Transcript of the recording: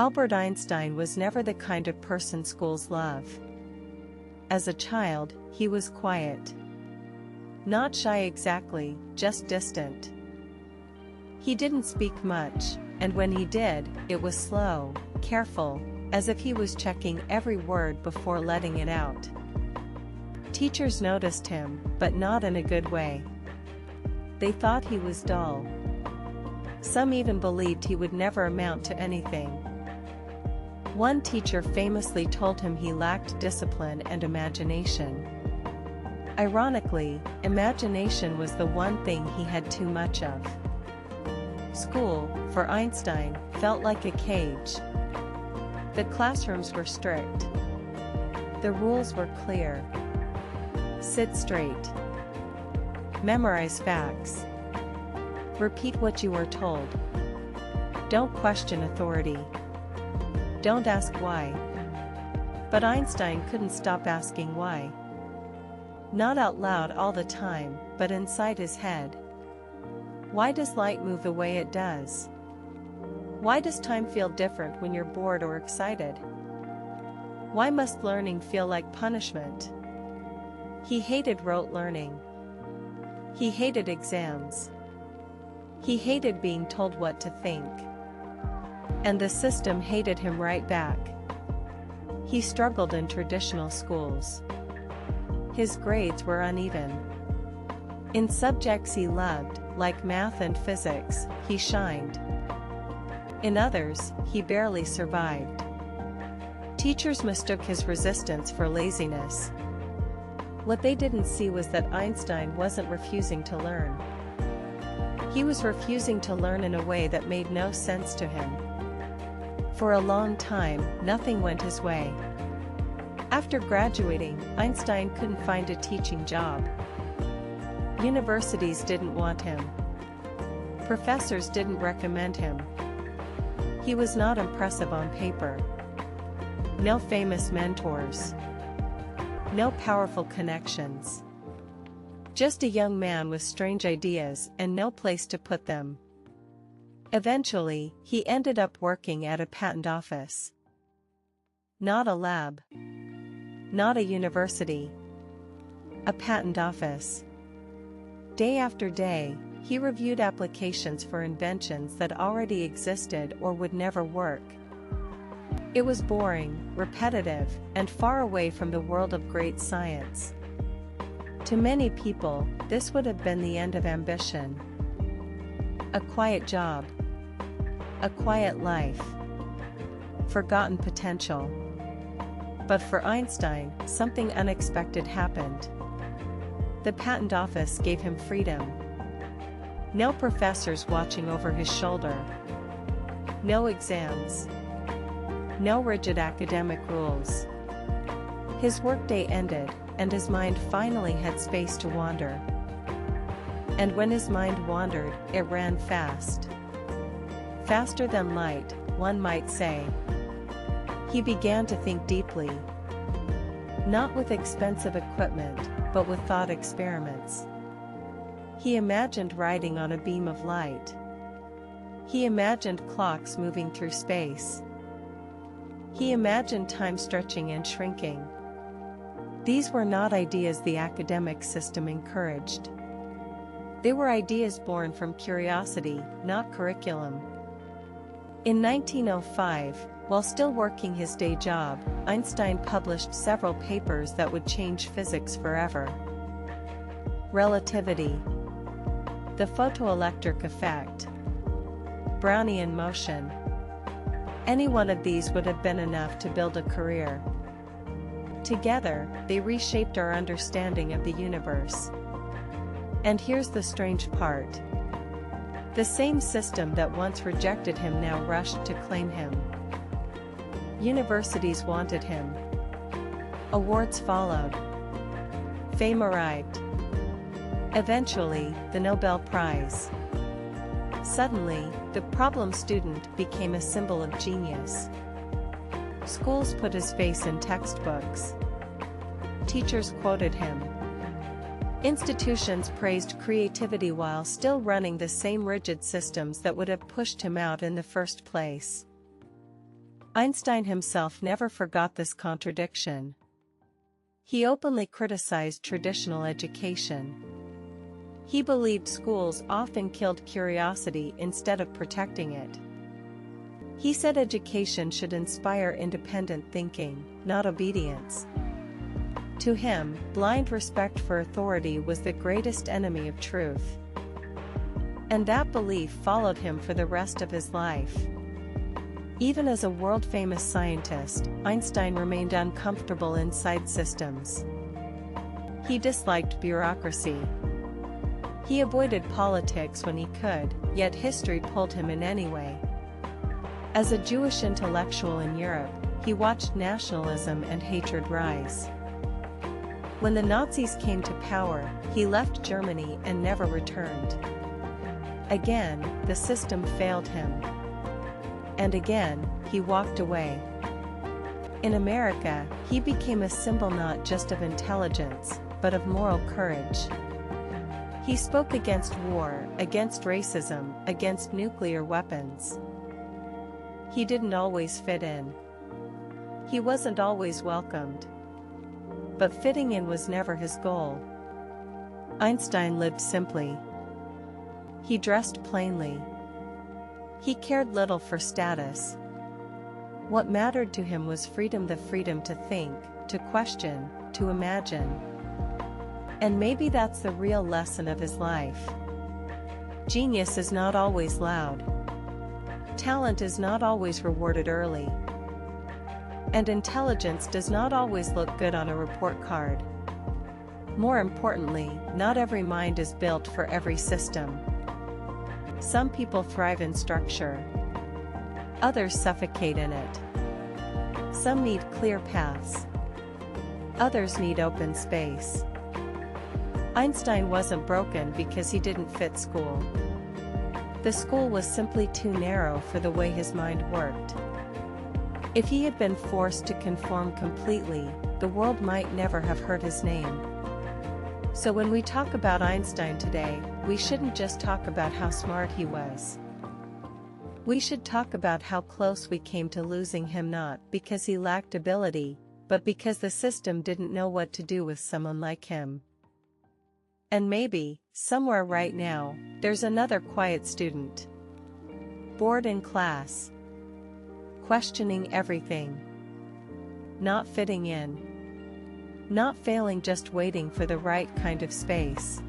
Albert Einstein was never the kind of person schools love. As a child, he was quiet. Not shy exactly, just distant. He didn't speak much, and when he did, it was slow, careful, as if he was checking every word before letting it out. Teachers noticed him, but not in a good way. They thought he was dull. Some even believed he would never amount to anything. One teacher famously told him he lacked discipline and imagination. Ironically, imagination was the one thing he had too much of. School, for Einstein, felt like a cage. The classrooms were strict. The rules were clear. Sit straight. Memorize facts. Repeat what you are told. Don't question authority. Don't ask why. But Einstein couldn't stop asking why. Not out loud all the time, but inside his head. Why does light move the way it does? Why does time feel different when you're bored or excited? Why must learning feel like punishment? He hated rote learning. He hated exams. He hated being told what to think. And the system hated him right back. He struggled in traditional schools. His grades were uneven. In subjects he loved, like math and physics, he shined. In others, he barely survived. Teachers mistook his resistance for laziness. What they didn't see was that Einstein wasn't refusing to learn. He was refusing to learn in a way that made no sense to him. For a long time, nothing went his way. After graduating, Einstein couldn't find a teaching job. Universities didn't want him. Professors didn't recommend him. He was not impressive on paper. No famous mentors. No powerful connections. Just a young man with strange ideas and no place to put them. Eventually, he ended up working at a patent office. Not a lab. Not a university. A patent office. Day after day, he reviewed applications for inventions that already existed or would never work. It was boring, repetitive, and far away from the world of great science. To many people, this would have been the end of ambition. A quiet job. A quiet life. Forgotten potential. But for Einstein, something unexpected happened. The patent office gave him freedom. No professors watching over his shoulder. No exams. No rigid academic rules. His workday ended, and his mind finally had space to wander. And when his mind wandered, it ran fast. Faster than light, one might say. He began to think deeply. Not with expensive equipment, but with thought experiments. He imagined riding on a beam of light. He imagined clocks moving through space. He imagined time stretching and shrinking. These were not ideas the academic system encouraged. They were ideas born from curiosity, not curriculum. In 1905, while still working his day job, Einstein published several papers that would change physics forever. Relativity. The photoelectric effect. Brownian motion. Any one of these would have been enough to build a career. Together, they reshaped our understanding of the universe. And here's the strange part. The same system that once rejected him now rushed to claim him. Universities wanted him. Awards followed. Fame arrived. Eventually, the Nobel Prize. Suddenly, the problem student became a symbol of genius. Schools put his face in textbooks. Teachers quoted him. Institutions praised creativity while still running the same rigid systems that would have pushed him out in the first place. Einstein himself never forgot this contradiction. He openly criticized traditional education. He believed schools often killed curiosity instead of protecting it. He said education should inspire independent thinking, not obedience. To him, blind respect for authority was the greatest enemy of truth. And that belief followed him for the rest of his life. Even as a world-famous scientist, Einstein remained uncomfortable inside systems. He disliked bureaucracy. He avoided politics when he could, yet history pulled him in anyway. As a Jewish intellectual in Europe, he watched nationalism and hatred rise. When the Nazis came to power, he left Germany and never returned. Again, the system failed him. And again, he walked away. In America, he became a symbol not just of intelligence, but of moral courage. He spoke against war, against racism, against nuclear weapons. He didn't always fit in. He wasn't always welcomed. But fitting in was never his goal. Einstein lived simply. He dressed plainly. He cared little for status. What mattered to him was freedom, the freedom to think, to question, to imagine. And maybe that's the real lesson of his life. Genius is not always loud. Talent is not always rewarded early. And intelligence does not always look good on a report card. More importantly, not every mind is built for every system. Some people thrive in structure. Others suffocate in it. Some need clear paths. Others need open space. Einstein wasn't broken because he didn't fit school. The school was simply too narrow for the way his mind worked. If he had been forced to conform completely, the world might never have heard his name. So when we talk about Einstein today, we shouldn't just talk about how smart he was. We should talk about how close we came to losing him, not because he lacked ability, but because the system didn't know what to do with someone like him. And maybe, somewhere right now, there's another quiet student. Bored in class. Questioning everything. Not fitting in. Not failing, just waiting for the right kind of space.